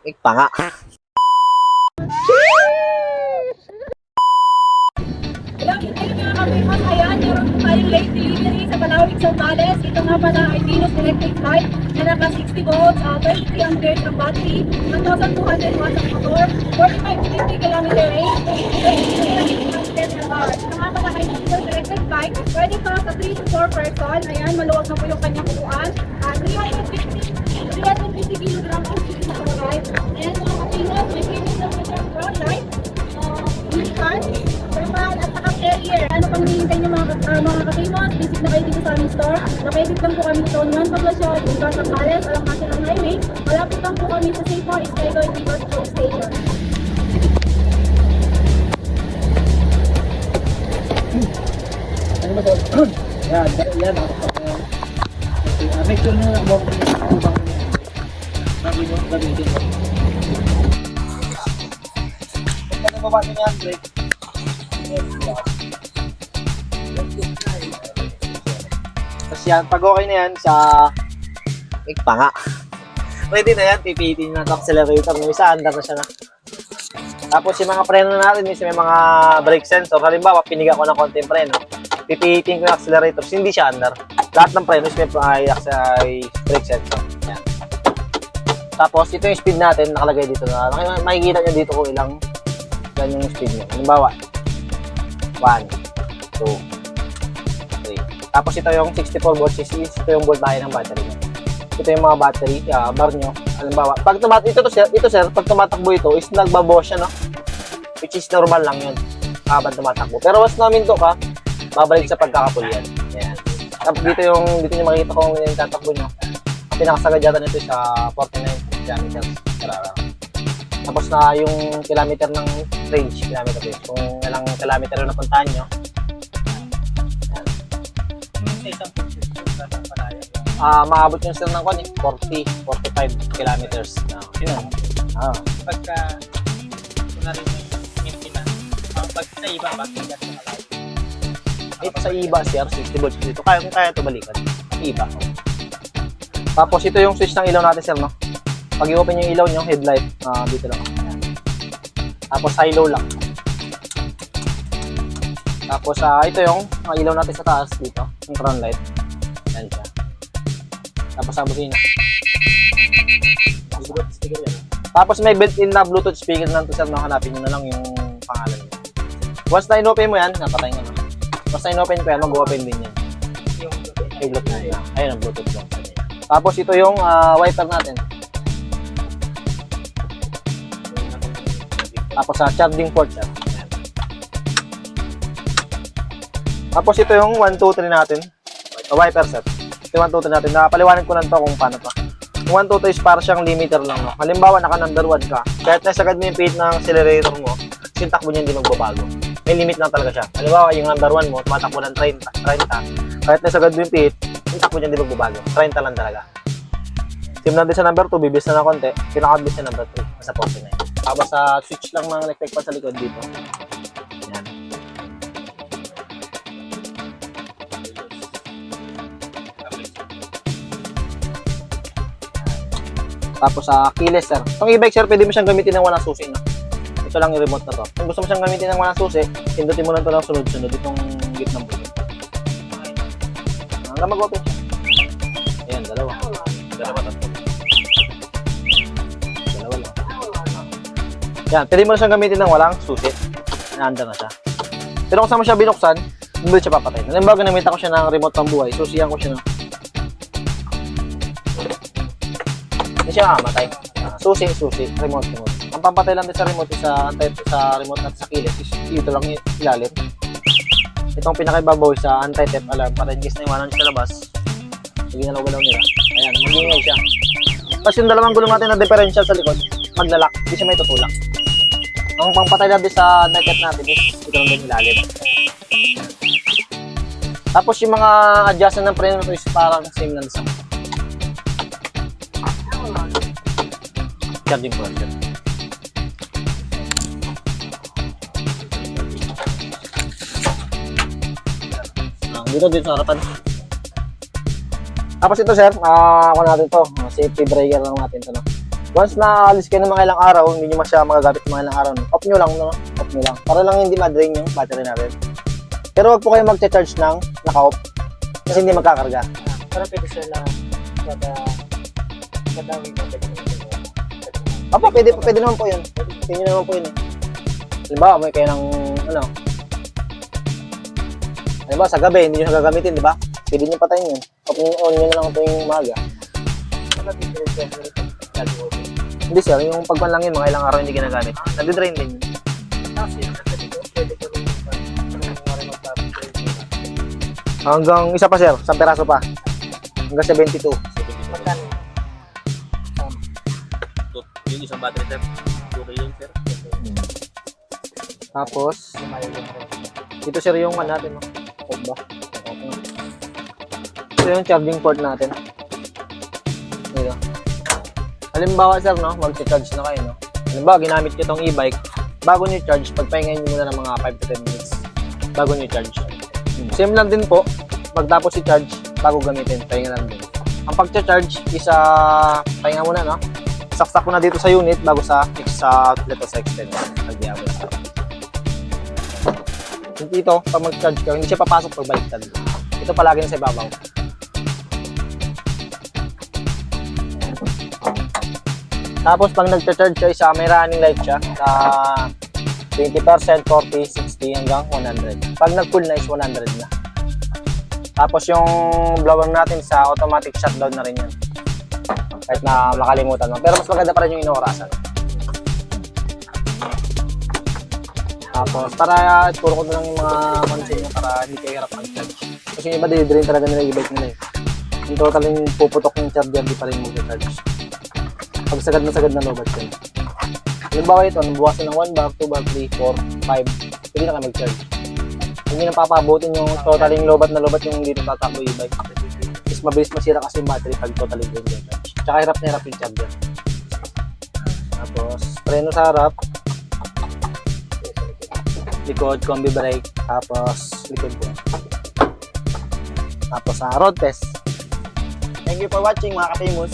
Pa nga. Hello, hindi mga kapimos. Ayan, meron po tayong late delivery sa Palawig, Zambales. Ito nga pala ay Venus Electric Bike na naka 60 volts, 23 amperes ang battery, 1,200 watts ang motor, 45 to 50 kilometer range, 20 kilometers per hour. Ito nga pala ay Venus Electric Bike, pwede pa sa 3 to 4 person. Ayan, maluwag na po yung kanyang upuan. 350 kilograms ang siya sa ride. Ayan, mga kapimos, may previous na po siyang front light, car, thermal at saka carrier. Ano pang hinihintay niyo mga katimos? Visit na kayo dito sa aming store. Nakaibig lang po kami sa Zone 1 Poblacion, Bulgar sa Palace, alang kasi ng highway. Malapit lang po kami sa Seymour, Skygoy, River Road Station. Ano ba ito? Yan. Make sure na mo kung gamitin mo. Pagka nababa niya yan, brake. Tapos yan, pag okay na yan sa pa nga. Pwede na yan, pipitin na sa accelerator. May isa, under na siya na. Tapos yung mga preno natin, may mga brake sensor. Halimbawa, piniga ko ng konti yung preno. Pipitin ko yung accelerator, hindi siya under. Lahat ng preno may brake sensor. Yan. Tapos ito yung speed natin, nakalagay dito na. Makikita nyo dito kung ilang yan yung speed nyo. Halimbawa, 1, 2, 3. Tapos ito yung 64 volts, ito yung voltahe ng battery. Ito yung mga battery, bar nyo. Halimbawa, pag ito sir, pag tumatakbo ito, is nagbabawas siya, no? Which is normal lang yun, habang tumatakbo. Pero once naminto ka, babalik sa pagkakapul yan. Ayan. Tapos dito nyo makikita kung yung tatakbo nyo. Ang pinakasagad yata nito sa 49 kilometers per hour. Tapos na yung kilometer ng range, kung ilang kilometer yung napuntahan nyo. Maabot yung sir ng 40-45 kilometers. Yun. Pagka na rin yung maintenance, pag sa iba, pagkigas na kalay. Ito sa iba sir, 60 volts dito. Kaya ito balikan. Iba. Tapos ito yung switch ng ilaw natin sir, no? Pag i-open yung ilaw nyo, headlight, dito lang. Ayan. Tapos high-low lang. Tapos ito yung ilaw natin sa taas dito, yung front light. Ayan siya. Tapos buzina. Tapos may built-in na Bluetooth speaker na ito sir, no? Hanapin nyo na lang yung pangalan nyo. Once na in-open mo yan, napatay nga na. Once na in-open ko yan, mag-open din yan. Yung Bluetooth na. Ayun ang Bluetooth lang. Tapos ito yung wiper natin. Tapos charging port siya. Ayan. Tapos ito yung 1, 2, 3 natin. Wiper set. Ito yung 1, 2, 3 natin. Napaliwanag ko lang to kung paano to. Yung 1, 2, 3 is para siyang limiter lang. No? Halimbawa, naka number 1 ka. Kahit nasagad mo yung pihit ng accelerator mo, yung takbo niya hindi magbabago. May limit lang talaga siya. Halimbawa, yung number 1 mo, tumatakbo ng 30. Kahit nasagad mo yung pihit, yung takbo niya hindi magbabago. 30 lang talaga. Same lang din sa number 2, bibis na ng konti. Pinaka-bibis na number 3, nasa 49. Tapos sa switch lang ng electric fan sa likod dito. Ayan. Tapos sa keyless sir. Itong e-bike sir, pwede mo siyang gamitin ng walang susi, no? Ito lang yung remote na to. Kung gusto mo siyang gamitin ng walang susi, pindutin mo lang ito ng sunod-sunod itong gitnang button. Hanggang mag-open siya. Ayan, dalawa, tatlo. Yan, pwede mo na siyang gamitin ng walang susi. Naandar na siya. Pero kung saan mo siya binuksan, hindi siya papatay. Halimbawa, ginamita ko siya ng remote pambuhay. Susiyan ko siya ng... Hindi siya makamatay. Susi, remote. Ang pampatay lang din sa remote, sa remote natin sa kilis, dito lang ilalim. Itong pinakaibabaw sa anti-theft alarm para in case na iwanan siya sa labas. Sige na galaw nila. Ayan, mag-ingay siya. Tapos yung dalawang gulong natin na differential sa likod, maglalak. Hindi siya may tutulak. Ang pangpatay natin sa net natin is ito lang din ilalim. Tapos yung mga adjustment ng preno is parang same lang sa charging port. Dito sa harapan. Tapos ito sir, ako natin to, safety breaker lang natin to, no? Once na alis kayo ng mga ilang araw, hindi nyo masya magagamit ng mga ilang araw. No? Off nyo lang, no? Off nyo lang. Para lang hindi ma-drain yung battery natin. Pero wag po kayo mag-charge ng naka-off. Kasi hindi magkakarga. Pero pwede sila kada week na pwede. Opo, pwede naman po yun. Pwede naman po yun. Halimbawa, may kayo ng, halimbawa, sa gabi, hindi nyo nagagamitin, di ba? Pwede nyo patayin yun. On nyo na lang tuwing umaga. Hindi sir, yung pagpan lang yun, mga ilang araw hindi ginagamit. Nadi-drain din yun. Hanggang isa pa sir, 1 peraso pa. Hanggang 72. Magkano? Yung isang battery sir, 2 yun sir. Tapos, dito sir yung natin. Ba? Ito yung charging port natin. Dito. Halimbawa sir, no, mag-charge na kayo, no. Halimbawa, ginamit nyo itong e-bike, bago nyo charge, pagpahingayin nyo muna ng mga 5 to 10 minutes bago nyo charge. Same lang din po, magtapos i-charge, bago gamitin, pahinga lang din. Ang pag-charge is pahinga muna, no. Saksak mo na dito sa unit bago sa outlet o sa extender. Pag-diabot sa. Dito, pag mag-charge ka, hindi siya papasok pag baliktad. Ito palagi na sa ibabaw. Tapos pag nag-charge siya, may running light siya sa 20%, 40, 60 hanggang 100. Pag nag-full na is 100 na. Tapos yung blower natin sa automatic shutdown na rin yan. Kahit na makalimutan mo. Pero mas maganda pa rin yung inorasan. Tapos para ituro ko na lang yung mga pansin nyo para hindi kayo hirap mag-charge. Kasi yung iba drain talaga nila i-bike nila eh. Yung total yung puputok yung charger, di pa rin mag-charge. Pag sagad na lobat yun. Halimbawa ito, nabuwasan ng 1 bar, 2 bar, 3, 4, 5. Pwede na kayo mag-charge. Hindi na papabutin yung totaling lobat na lobat yung hindi natatakbo yung e-bike. Is mabilis masira kasi yung battery pag totaling drain yung charge. Tsaka hirap na hirap yung charger. Tapos, preno sa harap. Likod, combi brake. Tapos, likod po. Tapos, road test. Thank you for watching mga ka-famous.